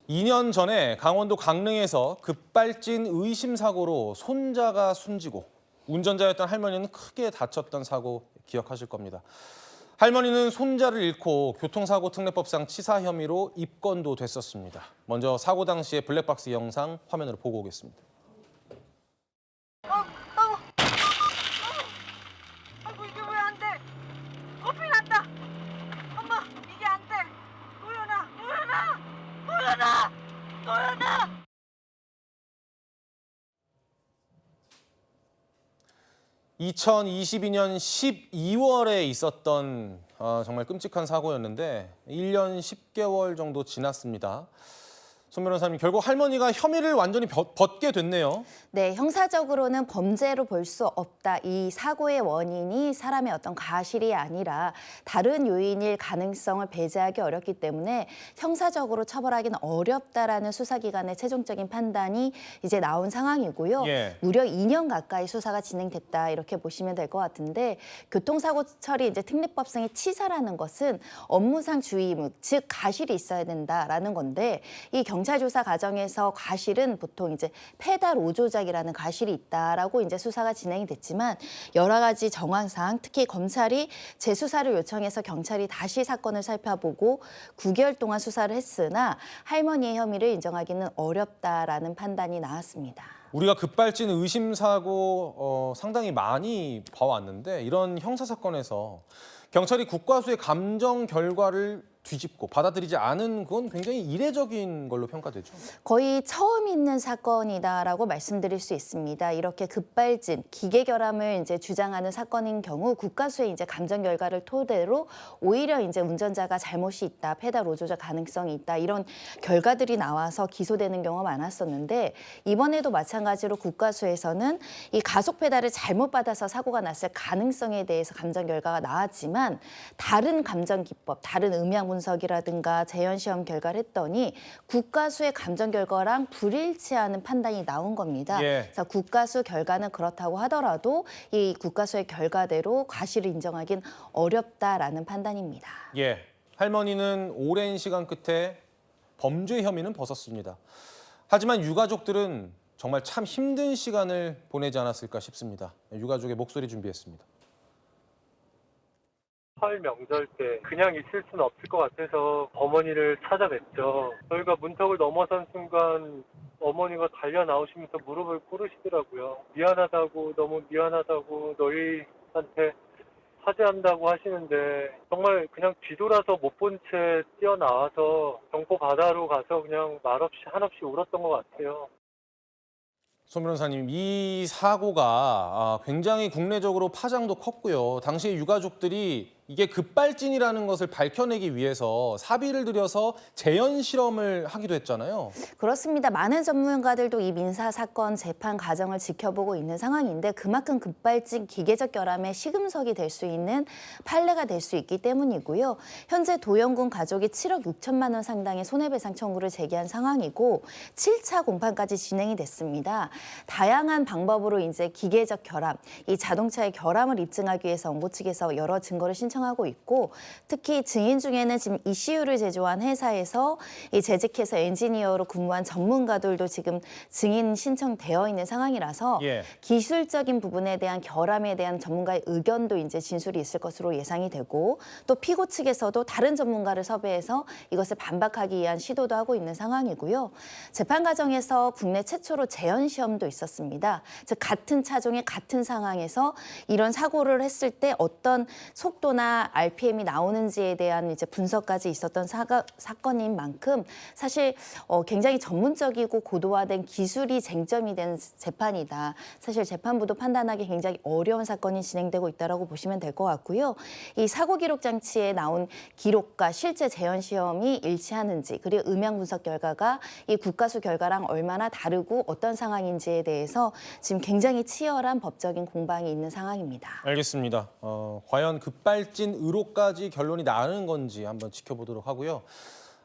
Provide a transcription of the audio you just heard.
2년 전에 강원도 강릉에서 급발진 의심 사고로 손자가 숨지고 운전자였던 할머니는 크게 다쳤던 사고 기억하실 겁니다. 할머니는 손자를 잃고 교통사고 특례법상 치사 혐의로 입건도 됐었습니다. 먼저 사고 당시의 블랙박스 영상 화면으로 보고 오겠습니다. 아이고 이게 왜 안 돼? 커피 났다. 엄마 이게 안 돼. 도연아. 2022년 12월에 있었던 정말 끔찍한 사고였는데 1년 10개월 정도 지났습니다. 손 변호사님, 결국 할머니가 혐의를 완전히 벗게 됐네요. 네, 형사적으로는 범죄로 볼 수 없다. 이 사고의 원인이 사람의 어떤 과실이 아니라 다른 요인일 가능성을 배제하기 어렵기 때문에 형사적으로 처벌하기는 어렵다라는 수사기관의 최종적인 판단이 이제 나온 상황이고요. 예. 무려 2년 가까이 수사가 진행됐다 이렇게 보시면 될 것 같은데 교통사고 처리 이제 특례법상의 치사라는 것은 업무상 주의, 즉 과실이 있어야 된다라는 건데 이 경찰 조사 과정에서 과실은 보통 이제 페달 오조작이라는 과실이 있다라고 이제 수사가 진행이 됐지만 여러 가지 정황상 특히 검찰이 재수사를 요청해서 경찰이 다시 사건을 살펴보고 9개월 동안 수사를 했으나 할머니의 혐의를 인정하기는 어렵다라는 판단이 나왔습니다. 우리가 급발진 의심 사고 상당히 많이 봐왔는데 이런 형사 사건에서 경찰이 국과수의 감정 결과를 뒤집고 받아들이지 않은 그건 굉장히 이례적인 걸로 평가되죠. 거의 처음 있는 사건이다라고 말씀드릴 수 있습니다. 이렇게 급발진, 기계 결함을 이제 주장하는 사건인 경우 국과수의 이제 감정 결과를 토대로 오히려 이제 운전자가 잘못이 있다, 페달 오조작 가능성이 있다 이런 결과들이 나와서 기소되는 경우가 많았었는데 이번에도 마찬가지로 국과수에서는 이 가속 페달을 잘못 받아서 사고가 났을 가능성에 대해서 감정 결과가 나왔지만 다른 감정 기법, 다른 음향 분석이라든가 재현 시험 결과를 했더니 국과수의 감정 결과랑 불일치하는 판단이 나온 겁니다. 예. 그래서 국과수 결과는 그렇다고 하더라도 이 국과수의 결과대로 과실을 인정하긴 어렵다라는 판단입니다. 예, 할머니는 오랜 시간 끝에 범죄 혐의는 벗었습니다. 하지만 유가족들은 정말 참 힘든 시간을 보내지 않았을까 싶습니다. 유가족의 목소리 준비했습니다. 설 명절 때 그냥 있을 수는 없을 것 같아서 어머니를 찾아뵀죠. 저희가 문턱을 넘어선 순간 어머니가 달려 나오시면서 무릎을 꿇으시더라고요. 미안하다고, 너무 미안하다고, 너희한테 사죄한다고 하시는데 정말 그냥 뒤돌아서 못 본 채 뛰어나와서 경포 바다로 가서 그냥 말없이 한없이 울었던 것 같아요. 손 변호사님, 이 사고가 굉장히 국내적으로 파장도 컸고요. 당시 유가족들이 이게 급발진이라는 것을 밝혀내기 위해서 사비를 들여서 재현 실험을 하기도 했잖아요. 그렇습니다. 많은 전문가들도 이 민사 사건 재판 과정을 지켜보고 있는 상황인데 그만큼 급발진 기계적 결함의 시금석이 될 수 있는 판례가 될 수 있기 때문이고요. 현재 도영군 가족이 7억 6천만 원 상당의 손해배상 청구를 제기한 상황이고 7차 공판까지 진행이 됐습니다. 다양한 방법으로 이제 기계적 결함, 이 자동차의 결함을 입증하기 위해서 원고 측에서 여러 증거를 신청하고 있고 특히 증인 중에는 지금 ECU를 제조한 회사에서 이 재직해서 엔지니어로 근무한 전문가들도 지금 증인 신청되어 있는 상황이라서 예. 기술적인 부분에 대한 결함에 대한 전문가의 의견도 이제 진술이 있을 것으로 예상이 되고 또 피고 측에서도 다른 전문가를 섭외해서 이것을 반박하기 위한 시도도 하고 있는 상황이고요. 재판 과정에서 국내 최초로 재현 시험도 있었습니다. 즉 같은 차종의 같은 상황에서 이런 사고를 했을 때 어떤 속도나 RPM이 나오는지에 대한 이제 분석까지 있었던 사건인 만큼 사실 굉장히 전문적이고 고도화된 기술이 쟁점이 된 재판이다. 사실 재판부도 판단하기 굉장히 어려운 사건이 진행되고 있다고 보시면 될 것 같고요. 이 사고 기록 장치에 나온 기록과 실제 재현 시험이 일치하는지 그리고 음향 분석 결과가 이 국과수 결과랑 얼마나 다르고 어떤 상황인지에 대해서 지금 굉장히 치열한 법적인 공방이 있는 상황입니다. 알겠습니다. 과연 급발진 의로까지 결론이 나는 건지 한번 지켜보도록 하고요.